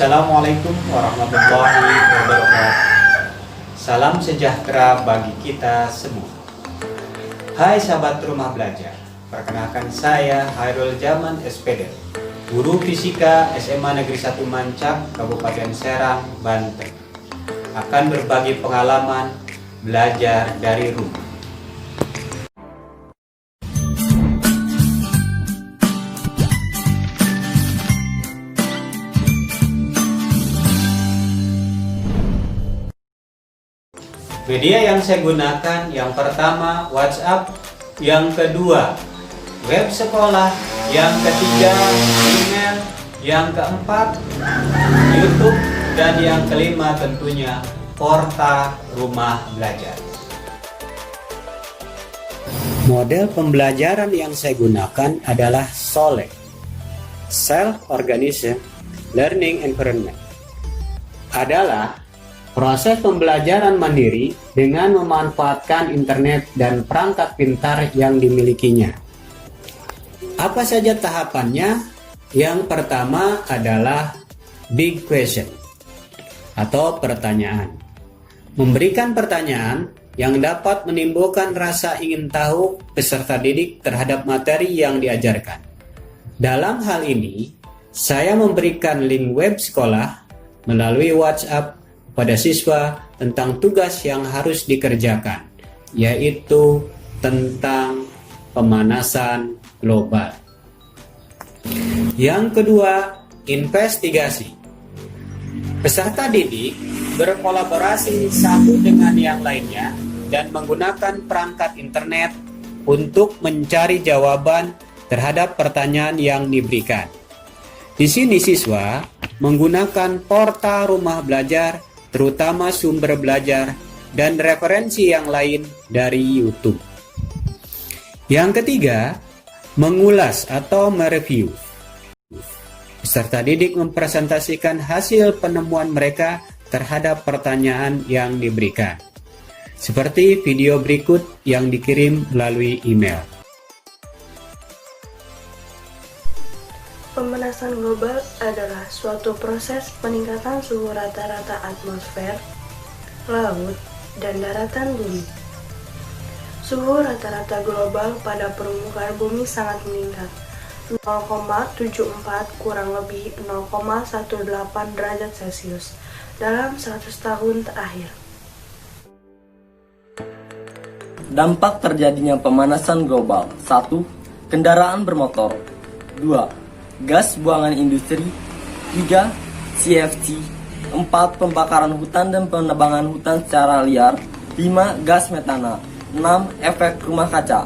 Assalamualaikum warahmatullahi wabarakatuh. Salam sejahtera bagi kita semua. Hai sahabat rumah belajar, perkenalkan saya Hairul Jaman SPD, guru fisika SMA Negeri 1 Mancak, Kabupaten Serang, Banten. Akan berbagi pengalaman belajar dari rumah. Media yang saya gunakan yang pertama WhatsApp, yang kedua web sekolah, yang ketiga email, yang keempat YouTube, dan yang kelima tentunya portal rumah belajar. Model pembelajaran yang saya gunakan adalah SOLE, Self-Organized Learning Environment. Adalah proses pembelajaran mandiri dengan memanfaatkan internet dan perangkat pintar yang dimilikinya. Apa saja tahapannya? Yang pertama adalah big question atau pertanyaan. Memberikan pertanyaan yang dapat menimbulkan rasa ingin tahu peserta didik terhadap materi yang diajarkan. Dalam hal ini, saya memberikan link web sekolah melalui WhatsApp pada siswa tentang tugas yang harus dikerjakan, yaitu tentang pemanasan global. Yang kedua, investigasi. Peserta didik berkolaborasi satu dengan yang lainnya dan menggunakan perangkat internet untuk mencari jawaban terhadap pertanyaan yang diberikan. Di sini siswa menggunakan portal rumah belajar, terutama sumber belajar dan referensi yang lain dari YouTube. Yang ketiga, mengulas atau mereview. Peserta didik mempresentasikan hasil penemuan mereka terhadap pertanyaan yang diberikan, seperti video berikut yang dikirim melalui email. Pemanasan global adalah suatu proses peningkatan suhu rata-rata atmosfer, laut, dan daratan bumi. Suhu rata-rata global pada permukaan bumi sangat meningkat, 0,74 kurang lebih 0,18 derajat Celcius dalam 100 tahun terakhir. Dampak terjadinya pemanasan global. 1. Kendaraan bermotor. 2. Gas buangan industri. 3. CFC. 4. Pembakaran hutan dan penebangan hutan secara liar. 5. Gas metana. 6. Efek rumah kaca.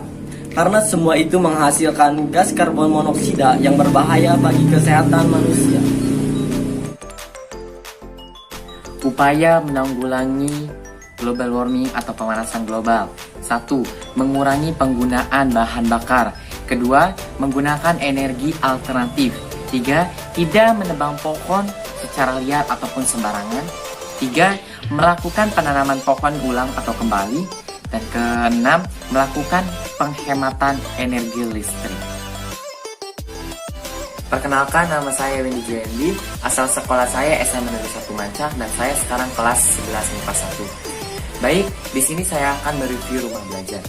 Karena semua itu menghasilkan gas karbon monoksida yang berbahaya bagi kesehatan manusia. Upaya menanggulangi global warming atau pemanasan global. 1. Mengurangi penggunaan bahan bakar. Kedua, menggunakan energi alternatif. 3. Tidak menebang pohon secara liar ataupun sembarangan. 3. Melakukan penanaman pohon ulang atau kembali. Dan keenam, melakukan penghematan energi listrik. Perkenalkan, nama saya Wendy Jendi, asal sekolah saya SMA Negeri 1 Mancak, dan saya sekarang kelas 11 MIPA 1. Baik, di sini saya akan mereview rumah belajar.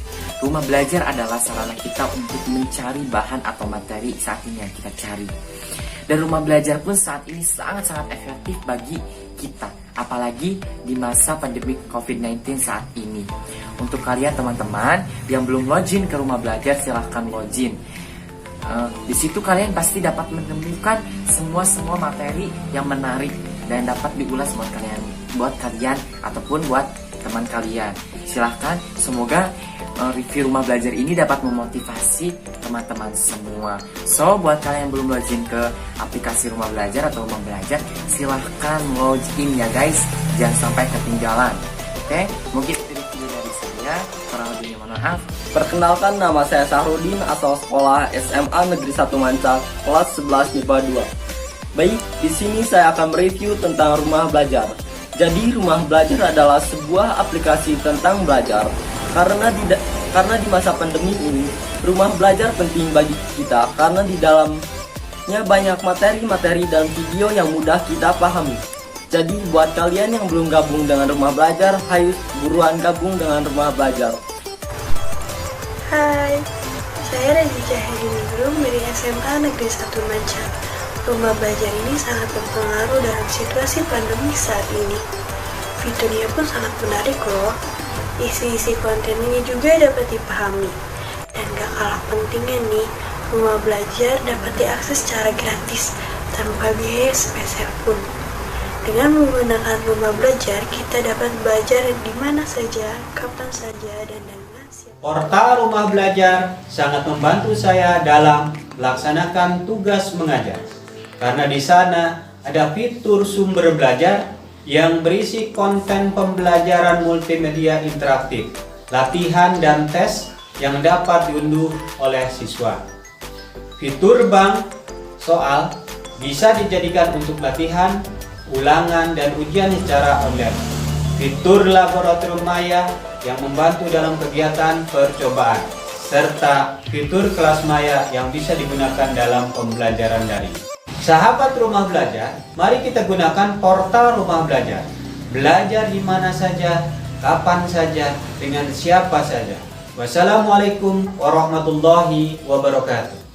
Rumah belajar adalah sarana kita untuk mencari bahan atau materi saat ini yang kita cari. Dan rumah belajar pun saat ini sangat-sangat efektif bagi kita, apalagi di masa pandemi COVID-19 saat ini. Untuk kalian teman-teman yang belum login ke rumah belajar, silahkan login. Di situ kalian pasti dapat menemukan semua materi yang menarik dan dapat diulas buat kalian ataupun buat teman kalian. Silahkan, semoga review rumah belajar ini dapat memotivasi teman-teman semua. So, buat kalian yang belum login ke aplikasi rumah belajar atau rumah belajar, silahkan login ya guys, jangan sampai ketinggalan. Oke, mungkin itu review dari saya, kurang lebihnya mohon maaf. Perkenalkan, nama saya Sahrudin, asal sekolah SMA Negeri 1 Mancak, kelas 11 MIPA 2. Baik, di sini saya akan mereview tentang rumah belajar. Jadi, rumah belajar adalah sebuah aplikasi tentang belajar. Karena di masa pandemi ini, rumah belajar penting bagi kita karena di dalam Selanjutnya banyak materi-materi dan video yang mudah kita pahami. Jadi buat kalian yang belum gabung dengan Rumah Belajar, hayu buruan gabung dengan Rumah Belajar. Hai, saya Raditya Hediningrum dari SMA Negeri 1 Mancang. Rumah belajar ini sangat berpengaruh dalam situasi pandemi saat ini. Fiturnya pun sangat menarik loh. Isi-isi konten ini juga dapat dipahami. Dan gak kalah pentingnya nih, rumah belajar dapat diakses secara gratis tanpa biaya sepeser pun. Dengan menggunakan rumah belajar, kita dapat belajar di mana saja, kapan saja, dan dengan siapa. Portal Rumah Belajar sangat membantu saya dalam melaksanakan tugas mengajar. Karena di sana ada fitur sumber belajar yang berisi konten pembelajaran multimedia interaktif, latihan dan tes yang dapat diunduh oleh siswa. Fitur bank soal bisa dijadikan untuk latihan, ulangan, dan ujian secara online. Fitur laboratorium maya yang membantu dalam kegiatan percobaan, serta fitur kelas maya yang bisa digunakan dalam pembelajaran daring. Sahabat Rumah Belajar, mari kita gunakan portal Rumah Belajar. Belajar di mana saja, kapan saja, dengan siapa saja. Wassalamualaikum warahmatullahi wabarakatuh.